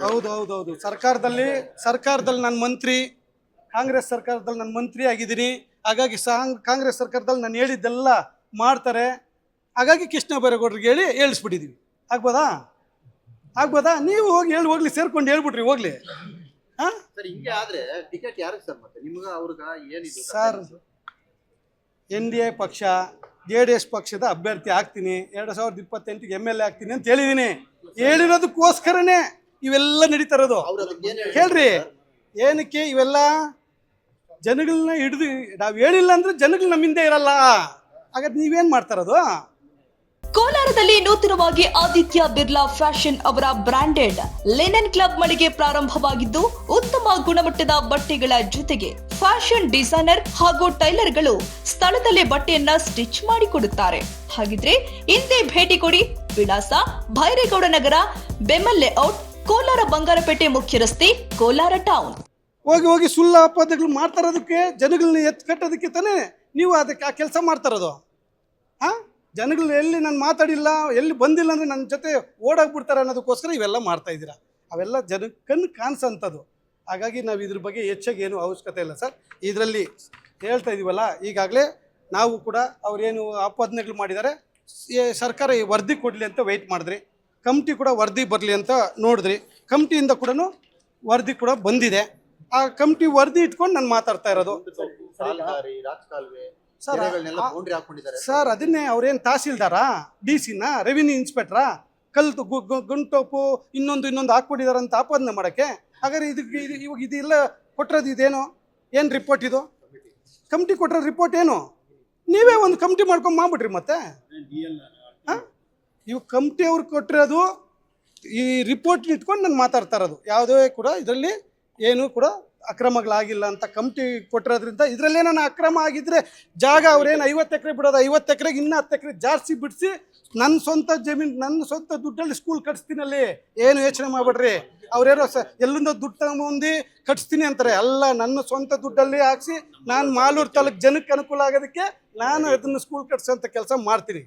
ಹೌದು ಹೌದು ಹೌದು ಸರ್ಕಾರದಲ್ಲಿ ನಾನು ಮಂತ್ರಿ, ಕಾಂಗ್ರೆಸ್ ಸರ್ಕಾರದಲ್ಲಿ ನಾನು ಮಂತ್ರಿ ಆಗಿದ್ದೀನಿ. ಹಾಗಾಗಿ ಕಾಂಗ್ರೆಸ್ ಸರ್ಕಾರದಲ್ಲಿ ನಾನು ಹೇಳಿದ್ದೆಲ್ಲ ಮಾಡ್ತಾರೆ. ಹಾಗಾಗಿ ಕೃಷ್ಣ ಬೈರೇಗೌಡರಿಗೆ ಹೇಳಿ ಹೇಳಿಸ್ಬಿಟ್ಟಿದ್ದೀವಿ. ಆಗ್ಬೋದಾ? ನೀವು ಹೋಗ್ಲಿ ಸೇರ್ಕೊಂಡು ಹೇಳ್ಬಿಟ್ರಿ ಹೋಗ್ಲಿ. ಸರ್, NDA ಪಕ್ಷ JDS ಪಕ್ಷದ ಅಭ್ಯರ್ಥಿ ಆಗ್ತೀನಿ, 2028ಗೆ MLA ಆಗ್ತೀನಿ ಅಂತ ಹೇಳಿದೀನಿ. ಹೇಳಿರೋದಕ್ಕೋಸ್ಕರನೇ ಇವೆಲ್ಲ ನಡೀತಾ ಇರೋದು. ಕೇಳ್ರಿ, ಏನಕ್ಕೆ ಇವೆಲ್ಲ ಜನಗಳನ್ನ ಹಿಡಿದು ನಾವು ಹೇಳಿಲ್ಲ ಅಂದ್ರೆ ಜನಗಳು ನಮ್ಮಿಂದ ಇರಲ್ಲ. ಹಾಗಾದ್ರೆ ನೀವೇನ್ ಮಾಡ್ತಾ ಇರೋದು? ಕೋಲಾರದಲ್ಲಿ ನೂತನವಾಗಿ ಆದಿತ್ಯ ಬಿರ್ಲಾ ಫ್ಯಾಷನ್ ಅವರ ಬ್ರಾಂಡೆಡ್ ಲಿನೆನ್ ಕ್ಲಬ್ ಮಳಿಗೆ ಪ್ರಾರಂಭವಾಗಿದ್ದು, ಉತ್ತಮ ಗುಣಮಟ್ಟದ ಬಟ್ಟೆಗಳ ಜೊತೆಗೆ ಫ್ಯಾಷನ್ ಡಿಸೈನರ್ ಹಾಗೂ ಟೈಲರ್ಗಳು ಸ್ಥಳದಲ್ಲೇ ಬಟ್ಟೆಯನ್ನ ಸ್ಟಿಚ್ ಮಾಡಿಕೊಡುತ್ತಾರೆ. ಹಾಗಿದ್ರೆ ಹಿಂದೆ ಭೇಟಿ ಕೊಡಿ. ವಿಳಾಸ ಭೈರೇಗೌಡ ನಗರ, ಬೆಮಲ್ ಲೇಔಟ್, ಕೋಲಾರ ಬಂಗಾರಪೇಟೆ ಮುಖ್ಯ ರಸ್ತೆ, ಕೋಲಾರ ಟೌನ್. ಹೋಗಿ ಸುಳ್ಳು ಆಪಾದಗಳು ಮಾಡ್ತಾ ಇರೋದಕ್ಕೆ, ಜನಗಳನ್ನ ಎತ್ತು ಕಟ್ಟೋದಕ್ಕೆ ತಾನೇ ನೀವು ಅದಕ್ಕೆ ಆ ಕೆಲಸ ಮಾಡ್ತಾ ಇರೋದು. ಜನಗಳು ಎಲ್ಲಿ ನಾನು ಮಾತಾಡಿಲ್ಲ, ಎಲ್ಲಿ ಬಂದಿಲ್ಲ ಅಂದರೆ ನನ್ನ ಜೊತೆ ಓಡಾಗ್ಬಿಡ್ತಾರೆ ಅನ್ನೋದಕ್ಕೋಸ್ಕರ ಇವೆಲ್ಲ ಮಾಡ್ತಾ ಇದ್ದೀರಾ. ಅವೆಲ್ಲ ಕಣ್ಣು ಕಾಣಿಸೋಂಥದ್ದು. ಹಾಗಾಗಿ ನಾವು ಇದ್ರ ಬಗ್ಗೆ ಹೆಚ್ಚಾಗಿ ಏನು ಅವಶ್ಯಕತೆ ಇಲ್ಲ ಸರ್. ಇದರಲ್ಲಿ ಹೇಳ್ತಾ ಇದೀವಲ್ಲ, ಈಗಾಗಲೇ ನಾವು ಕೂಡ ಅವ್ರೇನು ಆಪಾದನೆಗಳು ಮಾಡಿದ್ದಾರೆ, ಸರ್ಕಾರ ವರದಿ ಕೊಡಲಿ ಅಂತ ವೆಯ್ಟ್ ಮಾಡಿದ್ರಿ. ಕಮಿಟಿ ಕೂಡ ವರದಿ ಬರಲಿ ಅಂತ ನೋಡಿದ್ರಿ. ಕಮಿಟಿಯಿಂದ ಕೂಡ ವರದಿ ಕೂಡ ಬಂದಿದೆ. ಆ ಕಮಿಟಿ ವರದಿ ಇಟ್ಕೊಂಡು ನಾನು ಮಾತಾಡ್ತಾ ಇರೋದು ಸರ್. ಅದನ್ನೇ ಅವ್ರೇನು ತಹಸೀಲ್ದಾರಾ, DC-ನ, ರೆವಿನ್ಯೂ ಇನ್ಸ್ಪೆಕ್ಟ್ರಾ, ಕಲ್ತು ಗಂಟೋಪು ಇನ್ನೊಂದು ಹಾಕ್ಬಿಟ್ಟಿದ್ದಾರೆ ಅಂತ ಆಪಾದನೆ ಮಾಡೋಕ್ಕೆ? ಹಾಗಾದ್ರೆ ಇವಾಗ ಇದೆಲ್ಲ ಕೊಟ್ಟಿರೋದು ಇದೇನು? ಏನು ರಿಪೋರ್ಟ್ ಇದು? ಕಮಿಟಿ ಕೊಟ್ಟಿರೋ ರಿಪೋರ್ಟ್ ಏನು? ನೀವೇ ಒಂದು ಕಮಿಟಿ ಮಾಡ್ಬಿಟ್ರಿ ಮತ್ತೆ. ಇವು ಕಮಿಟಿ ಅವ್ರು ಕೊಟ್ಟಿರೋದು ಈ ರಿಪೋರ್ಟ್ ಇಟ್ಕೊಂಡು ನಾನು ಮಾತಾಡ್ತಾ ಇರೋದು. ಯಾವುದೇ ಕೂಡ ಇದರಲ್ಲಿ ಏನು ಕೂಡ ಅಕ್ರಮಗಳಾಗಿಲ್ಲ ಅಂತ ಕಮಿಟಿ ಕೊಟ್ಟಿರೋದ್ರಿಂದ, ಇದರಲ್ಲೇನೋ ಅಕ್ರಮ ಆಗಿದ್ರೆ ಜಾಗ ಅವ್ರೇನು 50 ಎಕರೆ ಬಿಡೋದು, 50 ಎಕರೆಗೆ ಇನ್ನೂ 10 ಎಕರೆ ಜಾಸ್ತಿ ಬಿಡಿಸಿ ನನ್ನ ಸ್ವಂತ ಜಮೀನು, ನನ್ನ ಸ್ವಂತ ದುಡ್ಡಲ್ಲಿ ಸ್ಕೂಲ್ ಕಟ್ಸ್ತೀನಲ್ಲಿ. ಏನು ಯೋಚನೆ ಮಾಡ್ಬಿಡ್ರಿ. ಅವ್ರೇನೋ ಎಲ್ಲಿಂದ ದುಡ್ಡು ತಗೊಂಬಂದು ಕಟ್ಸ್ತೀನಿ ಅಂತಾರೆ. ಅಲ್ಲ, ನನ್ನ ಸ್ವಂತ ದುಡ್ಡಲ್ಲಿ ಹಾಕ್ಸಿ ನಾನು ಮಾಲೂರು ತಾಲೂಕು ಜನಕ್ಕೆ ಅನುಕೂಲ ಆಗೋದಕ್ಕೆ ನಾನು ಅದನ್ನು ಸ್ಕೂಲ್ ಕಟ್ಸೋಂಥ ಕೆಲಸ ಮಾಡ್ತೀನಿ.